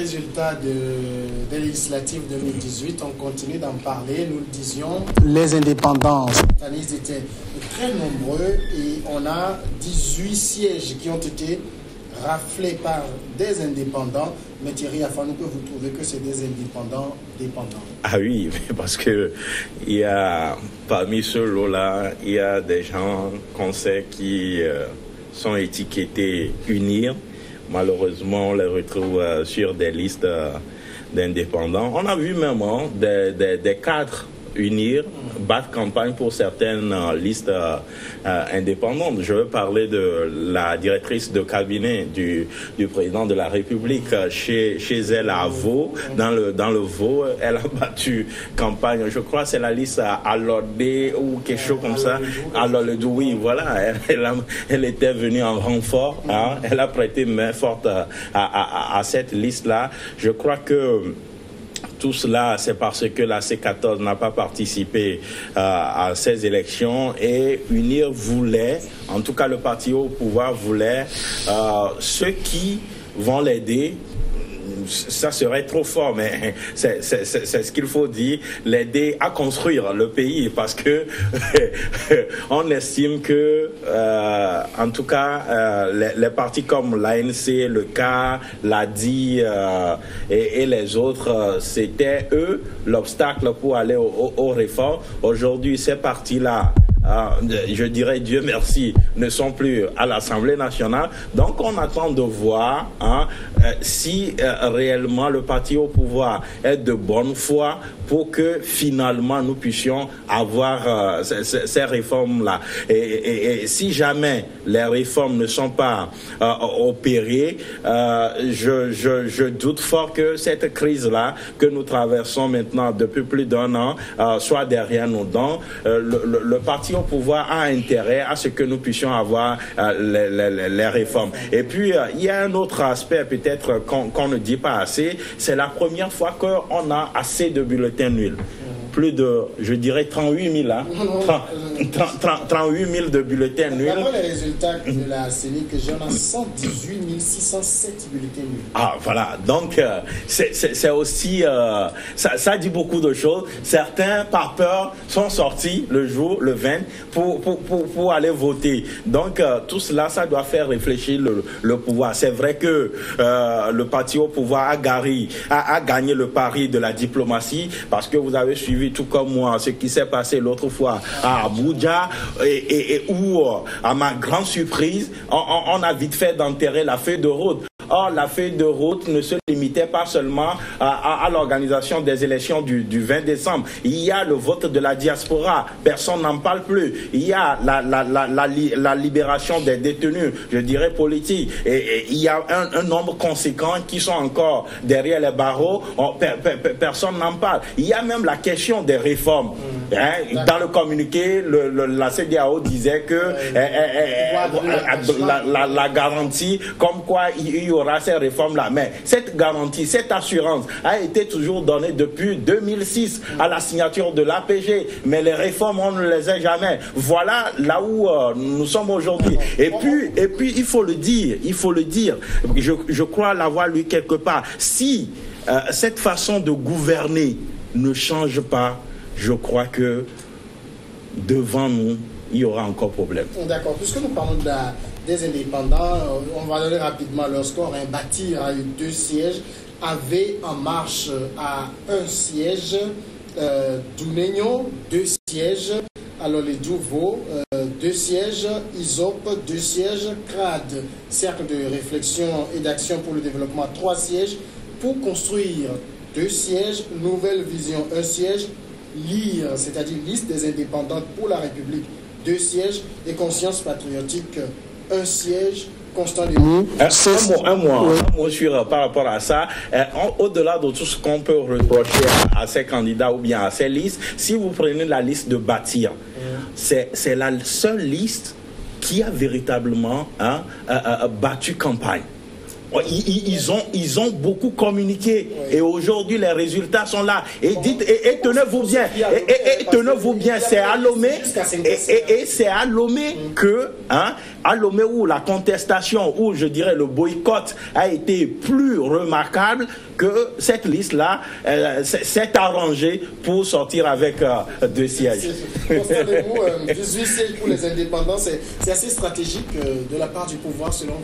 résultats des législatives 2018, on continue d'en parler. Nous le disions, les indépendants ils étaient très nombreux et on a 18 sièges qui ont été raflés par des indépendants. Mais Thierry Afanou, vous trouvez que c'est des indépendants dépendants? Ah oui, parce que il y a parmi ceux là, il y a des gens qu'on sait qui sont étiquetés UNIR. Malheureusement, on les retrouve sur des listes d'indépendants. On a vu même des cadres UNIR battre campagne pour certaines listes indépendantes. Je veux parler de la directrice de cabinet du président de la République chez elle à Vaud, dans le Vaud. Elle a battu campagne, je crois que c'est la liste à Lodé ou quelque chose comme ça. Alors le oui, voilà, elle était venue en renfort, hein. Elle a prêté main forte à cette liste-là. Je crois que tout cela, c'est parce que la C14 n'a pas participé à ces élections et UNIR voulait, en tout cas le parti au pouvoir voulait, ceux qui vont l'aider. Ça serait trop fort, mais c'est ce qu'il faut dire, l'aider à construire le pays, parce que on estime que, en tout cas, les partis comme l'ANC, le CA, l'ADI et les autres, c'était eux l'obstacle pour aller aux réformes. Aujourd'hui, ces partis-là, je dirais Dieu merci, ne sont plus à l'Assemblée nationale. Donc on attend de voir si réellement le parti au pouvoir est de bonne foi pour que finalement nous puissions avoir ces réformes-là. Et si jamais les réformes ne sont pas opérées, je doute fort que cette crise-là que nous traversons maintenant depuis plus d'un an soit derrière nous. Donc le parti au pouvoir a intérêt à ce que nous puissions avoir les réformes. Et puis il y a un autre aspect peut-être qu'on ne dit pas assez, c'est la première fois qu'on a assez de bulletins nuls. Plus de, je dirais, 38 000, hein? 38 000 de bulletins nuls. Avant les résultats de la CENI, que j'en ai 118 607 bulletins nuls. Ah, voilà. Donc, c'est aussi, ça dit beaucoup de choses. Certains, par peur, sont sortis le jour, le 20, pour aller voter. Donc, tout cela, ça doit faire réfléchir le pouvoir. C'est vrai que le parti au pouvoir a gagné le pari de la diplomatie, parce que vous avez suivi tout comme moi ce qui s'est passé l'autre fois à Abuja et où, à ma grande surprise, on a vite fait d'enterrer la feuille de route. Or, la feuille de route ne se limitait pas seulement à l'organisation des élections du 20 décembre. Il y a le vote de la diaspora, personne n'en parle plus. Il y a la libération des détenus, je dirais politiques. Et il y a un nombre conséquent qui sont encore derrière les barreaux. Personne n'en parle. Il y a même la question des réformes. Dans le communiqué, la CEDEAO disait que la garantie, comme quoi il y aura ces réformes-là. Mais cette garantie, cette assurance a été toujours donnée depuis 2006 à la signature de l'APG. Mais les réformes, on ne les a jamais. Voilà là où nous sommes aujourd'hui. Et puis, il faut le dire. Je crois l'avoir lu quelque part. Si cette façon de gouverner ne change pas, je crois que devant nous, il y aura encore problème. D'accord. Puisque nous parlons des indépendants, on va donner rapidement leur score. Bâtir a eu 2 sièges, AV En Marche a 1 siège, Doumenio 2 sièges, alors les Douveau 2 sièges, ISOP 2 sièges, CRAD, Cercle de réflexion et d'action pour le développement 3 sièges, pour construire 2 sièges, Nouvelle Vision 1 siège, LIRE, c'est-à-dire Liste des indépendantes pour la République 2 sièges, et Conscience patriotique 1 siège. Constant un mot sur par rapport à ça. Au-delà de tout ce qu'on peut reprocher à ces candidats ou bien à ces listes, si vous prenez la liste de Bâtir, c'est la seule liste qui a véritablement battu campagne. Ils ont beaucoup communiqué. Et aujourd'hui, les résultats sont là. Et dites, et tenez-vous bien. Et tenez-vous bien, c'est à Lomé. Et c'est à Lomé que, à Lomé où la contestation, où je dirais le boycott a été plus remarquable, que cette liste-là s'est arrangée pour sortir avec 2 sièges. Constatez-vous, 18 sièges pour les indépendants, c'est assez stratégique de la part du pouvoir selon vous?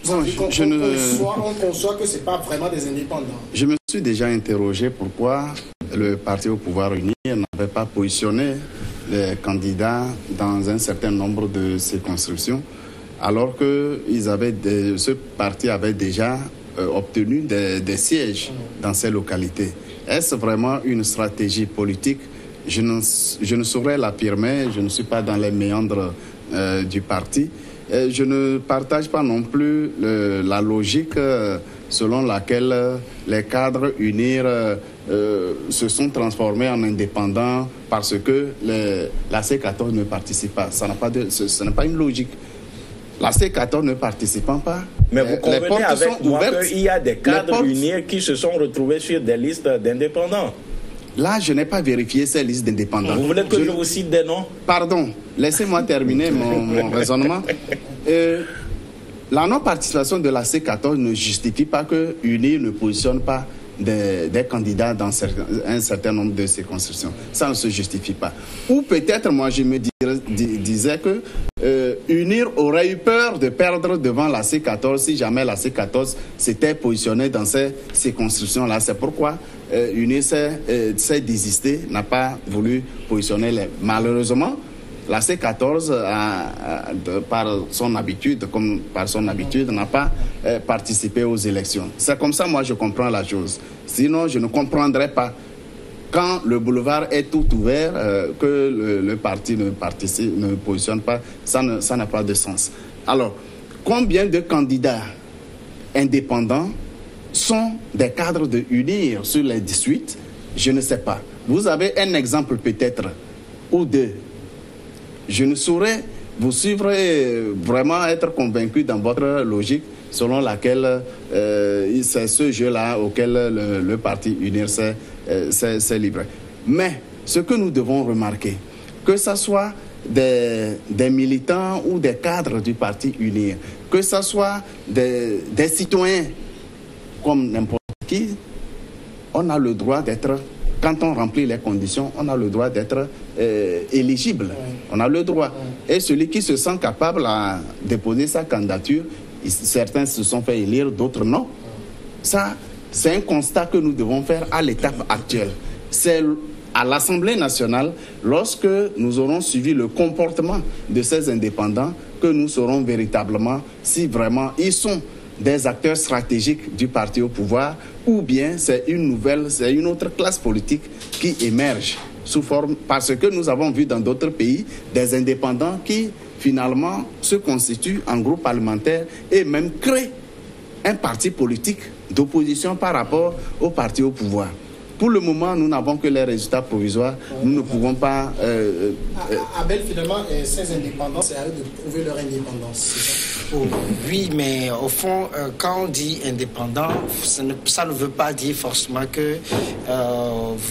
Bon, on conçoit que ce n'est pas vraiment des indépendants. Je me suis déjà interrogé pourquoi le parti au pouvoir uni n'avait pas positionné les candidats dans un certain nombre de circonscriptions, alors que ce parti avait déjà obtenu des sièges dans ces localités. Est-ce vraiment une stratégie politique? Je ne saurais l'affirmer, je ne suis pas dans les méandres du parti. Je ne partage pas non plus la logique selon laquelle les cadres UNIR se sont transformés en indépendants parce que la C14 ne participe pas. Ce n'est pas une logique. La C14 ne participant pas. Mais vous convenez avec moi qu'il y a des cadres UNIR qui se sont retrouvés sur des listes d'indépendants? Là, je n'ai pas vérifié ces listes d'indépendants. Vous voulez que je vous cite des noms? Pardon, laissez-moi terminer mon raisonnement. La non-participation de la C14 ne justifie pas que UNIR ne positionne pas des candidats dans un certain nombre de circonscriptions. Ça ne se justifie pas. Ou peut-être, moi, je me disais que UNIR aurait eu peur de perdre devant la C14 si jamais la C14 s'était positionnée dans ces circonscriptions-là. C'est pourquoi UNIR s'est désisté, n'a pas voulu positionner Malheureusement, la C14, par son habitude, n'a pas participé aux élections. C'est comme ça, moi, je comprends la chose. Sinon, je ne comprendrais pas. Quand le boulevard est tout ouvert, que le parti ne positionne pas, ça n'a pas de sens. Alors, combien de candidats indépendants sont des cadres de UNIR sur les 18? Je ne sais pas. Vous avez un exemple peut-être, ou deux. Je ne saurais vous suivre et vraiment être convaincu dans votre logique selon laquelle c'est ce jeu-là auquel le parti UNIR s'est livré. Mais ce que nous devons remarquer, que ce soit des militants ou des cadres du parti UNIR, que ce soit des citoyens comme n'importe qui, on a le droit d'être, quand on remplit les conditions, on a le droit d'être éligible. On a le droit. Et celui qui se sent capable à déposer sa candidature, certains se sont fait élire, d'autres non. Ça, c'est un constat que nous devons faire à l'étape actuelle. C'est à l'Assemblée nationale, lorsque nous aurons suivi le comportement de ces indépendants, que nous saurons véritablement si vraiment ils sont des acteurs stratégiques du parti au pouvoir ou bien c'est une autre classe politique qui émerge sous forme, parce que nous avons vu dans d'autres pays des indépendants qui finalement se constituent en groupe parlementaire et même créent un parti politique d'opposition par rapport au parti au pouvoir. Pour le moment, nous n'avons que les résultats provisoires. Nous ne pouvons pas... Abel, finalement, ces indépendants, c'est à eux de prouver leur indépendance, c'est ça? Oui, mais au fond, quand on dit indépendant, ça ne veut pas dire forcément que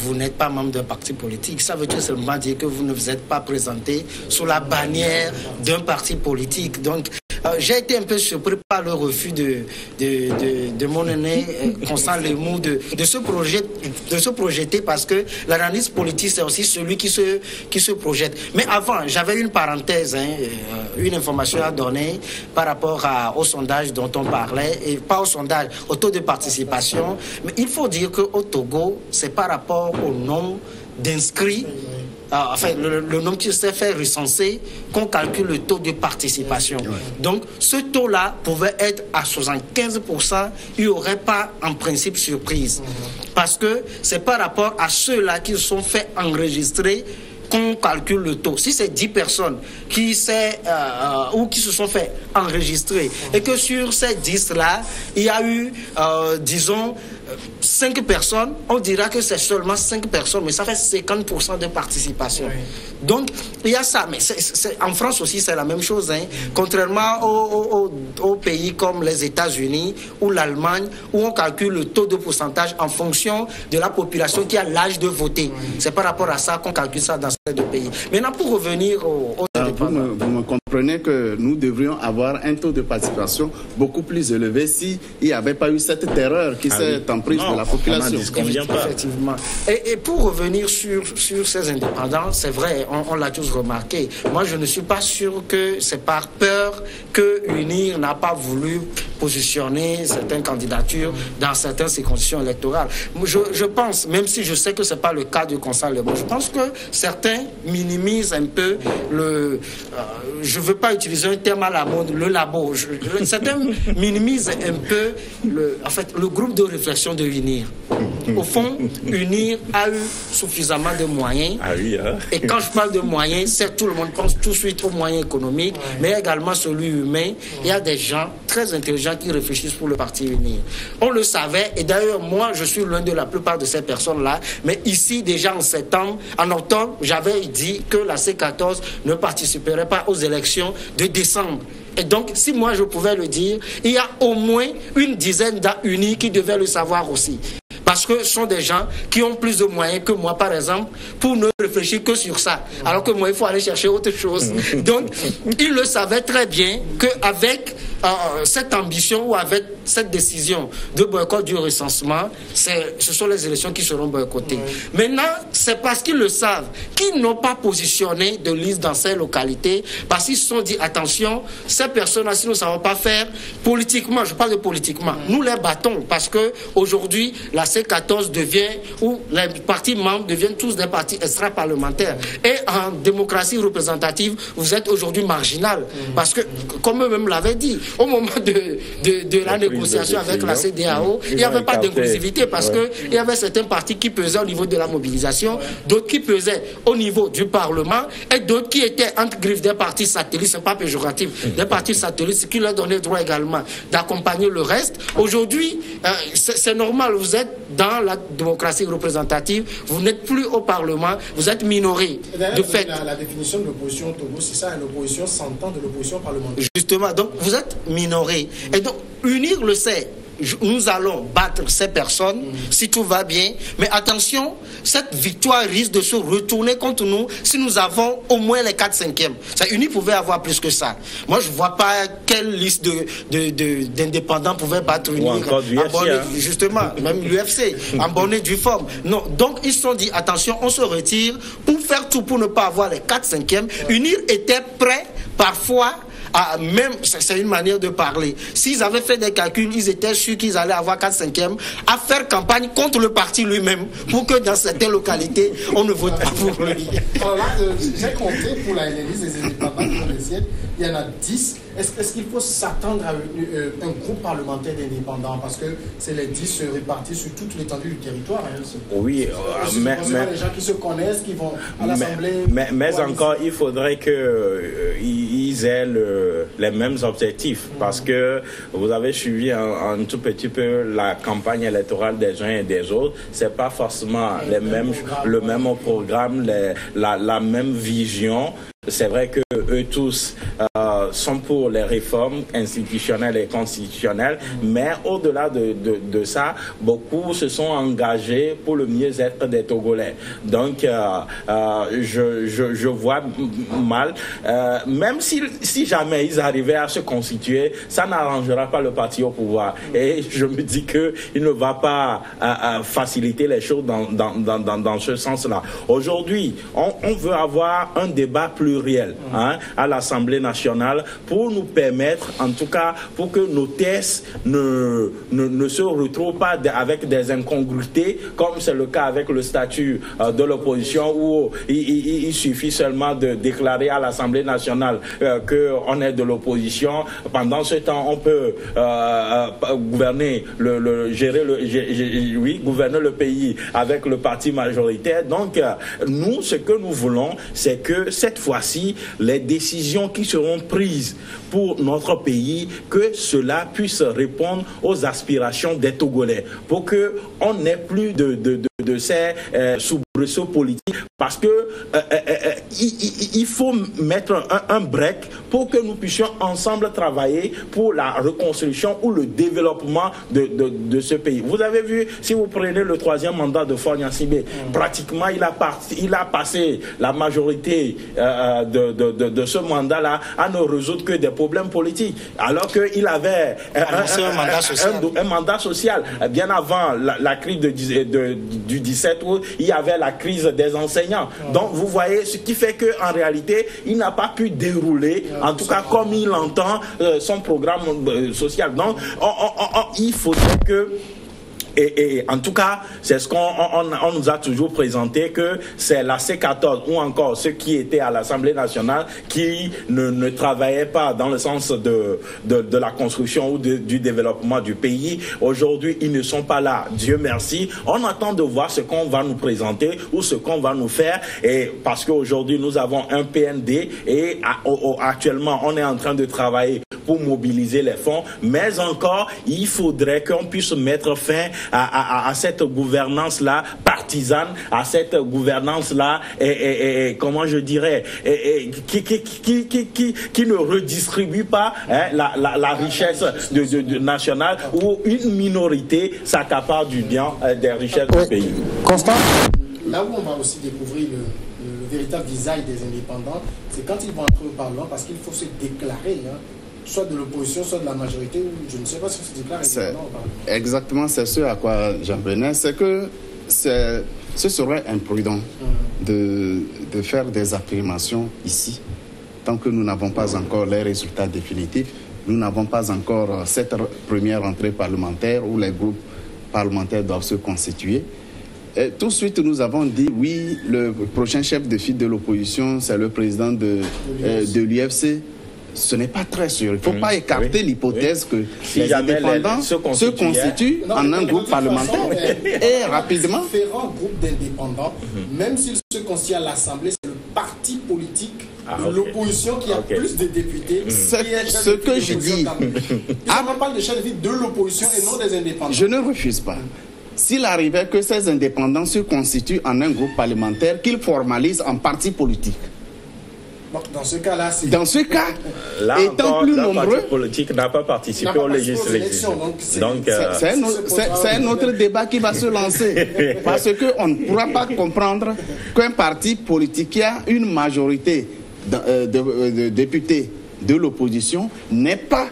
vous n'êtes pas membre d'un parti politique. Ça veut tout simplement dire que vous ne vous êtes pas présenté sous la bannière d'un parti politique. Donc, j'ai été un peu surpris par le refus de mon aîné Constant Lemou de se projeter, parce que l'analyse politique, c'est aussi celui qui se projette. Mais avant, j'avais une parenthèse, une information à donner par rapport au sondage dont on parlait, et pas au sondage, au taux de participation. Mais il faut dire qu'au Togo, c'est par rapport au nombre d'inscrits, enfin le nombre qui s'est fait recenser, qu'on calcule le taux de participation. Donc ce taux-là pouvait être à 75%, il n'y aurait pas en principe surprise. Parce que c'est par rapport à ceux-là qui se sont fait enregistrer qu'on calcule le taux. Si c'est 10 personnes qui se sont fait enregistrer et que sur ces 10-là, il y a eu, disons, 5 personnes, on dira que c'est seulement 5 personnes, mais ça fait 50% de participation. Oui. Donc, il y a ça. Mais en France aussi, c'est la même chose. Hein. Contrairement aux pays comme les États-Unis ou l'Allemagne, où on calcule le taux de pourcentage en fonction de la population qui a l'âge de voter. Oui. C'est par rapport à ça qu'on calcule ça dans ces 2 pays. Maintenant, pour revenir aux vous me comprenez que nous devrions avoir un taux de participation beaucoup plus élevé s'il n'y avait pas eu cette terreur qui s'est emprise de la population. Effectivement. Et pour revenir sur ces indépendants, c'est vrai, on l'a tous remarqué. Moi, je ne suis pas sûr que c'est par peur que UNIR n'a pas voulu positionner certaines candidatures dans certaines circonscriptions électorales. Je pense, même si je sais que ce n'est pas le cas du Constat Le Bon, je pense que certains minimisent un peu je ne veux pas utiliser un terme à la mode, le labo. Certains minimisent un peu le groupe de réflexion de UNIR. Au fond, UNIR a eu suffisamment de moyens. Ah oui, hein? Et quand je parle de moyens, c'est tout le monde pense tout de suite aux moyens économiques, mais également celui humain. Il y a des gens très intelligents qui réfléchissent pour le parti UNIR. On le savait, et d'ailleurs, moi, je suis l'un de la plupart de ces personnes-là. Mais ici, déjà en octobre, j'avais dit que la C14 ne participerait pas aux élections de décembre. Et donc, si moi je pouvais le dire, il y a au moins une dizaine d'UNIR qui devaient le savoir aussi. Parce que ce sont des gens qui ont plus de moyens que moi, par exemple, pour ne réfléchir que sur ça. Alors que moi, il faut aller chercher autre chose. Donc, ils le savaient très bien qu'avec cette ambition ou avec cette décision de boycott du recensement, ce sont les élections qui seront boycottées. Maintenant, c'est parce qu'ils le savent qu'ils n'ont pas positionné de liste dans ces localités, parce qu'ils se sont dit, attention, ces personnes-là, si nous ne savons pas faire politiquement, je parle de politiquement, nous les battons, parce qu'aujourd'hui, la C14 devient, ou les partis membres deviennent tous des partis extra-parlementaires. Et en démocratie représentative, vous êtes aujourd'hui marginal. Parce que, comme eux-mêmes l'avaient dit, au moment de la négociation avec la CEDEAO, il n'y avait pas d'inclusivité parce qu'il y avait certains partis qui pesaient au niveau de la mobilisation, d'autres qui pesaient au niveau du Parlement et d'autres qui étaient entre griffes des partis satellites, ce n'est pas péjoratif, des partis satellites qui leur donnaient le droit également d'accompagner le reste. Aujourd'hui, c'est normal, vous êtes dans la démocratie représentative, vous n'êtes plus au Parlement, vous êtes minoré. De fait, la définition de l'opposition au Togo, c'est ça, une opposition s'entend de l'opposition parlementaire. Justement, donc vous êtes minoré. Et donc, UNIR le sait. Nous allons battre ces personnes si tout va bien. Mais attention, cette victoire risque de se retourner contre nous si nous avons au moins les 4/5e. UNIR pouvait avoir plus que ça. Moi, je ne vois pas quelle liste d'indépendants pouvait battre UNIR. Justement, même l'UFC, en bonne et due forme. Non. Donc, ils se sont dit, attention, on se retire pour faire tout pour ne pas avoir les 4/5e. UNIR était prêt, parfois, même, c'est une manière de parler. S'ils avaient fait des calculs, ils étaient sûrs qu'ils allaient avoir 4/5e à faire campagne contre le parti lui-même pour que dans certaines localités, on ne vote pas pour lui. Alors là, j'ai compté pour la liste des indépendants il y en a 10. Est-ce qu'il faut s'attendre à un groupe parlementaire d'indépendants? Parce que c'est les 10 répartis sur toute l'étendue du territoire. Hein. Oui, mais les gens qui se connaissent, qui vont à l'Assemblée. Mais encore, il faudrait qu'ils aient les mêmes objectifs. Parce que vous avez suivi un tout petit peu la campagne électorale des uns et des autres. C'est pas forcément le même programme, la même vision. C'est vrai que eux tous sont pour les réformes institutionnelles et constitutionnelles, mais au-delà de ça, beaucoup se sont engagés pour le mieux-être des Togolais. Donc, je vois mal, même si jamais ils arrivaient à se constituer, ça n'arrangera pas le parti au pouvoir. Et je me dis qu'il ne va pas faciliter les choses dans ce sens-là. Aujourd'hui, on veut avoir un débat pluriel à l'Assemblée nationale pour nous permettre, en tout cas, pour que nos thèses ne se retrouvent pas avec des incongruités, comme c'est le cas avec le statut de l'opposition, où il suffit seulement de déclarer à l'Assemblée nationale qu'on est de l'opposition. Pendant ce temps, on peut gouverner gouverner le pays avec le parti majoritaire. Donc, nous, ce que nous voulons, c'est que cette fois-ci, les décisions qui seront prises prise pour notre pays, que cela puisse répondre aux aspirations des Togolais, pour qu'on n'ait plus de ces soubresauts politiques, parce que il faut mettre un break pour que nous puissions ensemble travailler pour la reconstruction ou le développement de ce pays. Vous avez vu, si vous prenez le 3e mandat de Faure Gnassingbé, pratiquement il a passé la majorité de ce mandat-là à ne résoudre que des problèmes politiques, alors qu'il avait un mandat social. Bien avant la crise du 17 août, il y avait la crise des enseignants. Donc vous voyez, ce qui fait qu'en réalité, il n'a pas pu dérouler, en tout cas comme il entend, son programme social. Donc il faudrait que... Et en tout cas, c'est ce qu'on nous a toujours présenté, que c'est la C14 ou encore ceux qui étaient à l'Assemblée nationale qui ne travaillaient pas dans le sens de la construction ou du développement du pays. Aujourd'hui, ils ne sont pas là. Dieu merci. On attend de voir ce qu'on va nous présenter ou ce qu'on va nous faire. Et parce qu'aujourd'hui, nous avons un PND et actuellement, on est en train de travailler pour mobiliser les fonds. Mais encore, il faudrait qu'on puisse mettre fin à cette gouvernance-là partisane, à cette gouvernance-là, comment je dirais, qui ne redistribue pas la richesse nationale, où une minorité s'accapare du bien des richesses du pays. Constant. Là où on va aussi découvrir le véritable visage des indépendants, c'est quand ils vont entrer au Parlement, parce qu'il faut se déclarer, soit de l'opposition, soit de la majorité, ou je ne sais pas si on se déclare indépendant au Parlement. Exactement, c'est ce à quoi j'en venais. C'est que ce serait imprudent de faire des affirmations ici, tant que nous n'avons pas encore les résultats définitifs. Nous n'avons pas encore cette première rentrée parlementaire où les groupes parlementaires doivent se constituer. Et tout de suite, nous avons dit, oui, le prochain chef de file de l'opposition, c'est le président de l'UFC. Ce n'est pas très sûr. Il ne faut pas écarter l'hypothèse que les indépendants se constituent en un groupe parlementaire. Et rapidement. Différents groupes d'indépendants, même s'ils se constituent à l'Assemblée, c'est le parti politique de l'opposition qui a plus de députés. C'est ce que je dis. On parle de chef de file de l'opposition et non des indépendants. Je ne refuse pas. S'il arrivait que ces indépendants se constituent en un groupe parlementaire, qu'ils formalisent en parti politique. Bon, dans ce cas-là, c'est... Dans ce cas, là étant encore, plus le nombreux... parti politique n'a pas participé aux législatives. Donc, c'est un autre débat qui va se lancer. Parce qu'on ne pourra pas comprendre qu'un parti politique qui a une majorité de députés de l'opposition n'ait pas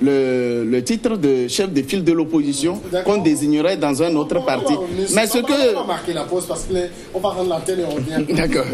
le titre de chef de file de l'opposition qu'on désignerait dans un autre parti. Mais ce que... On va marquer la pause parce qu'on va rendre l'antenne et on revient. D'accord.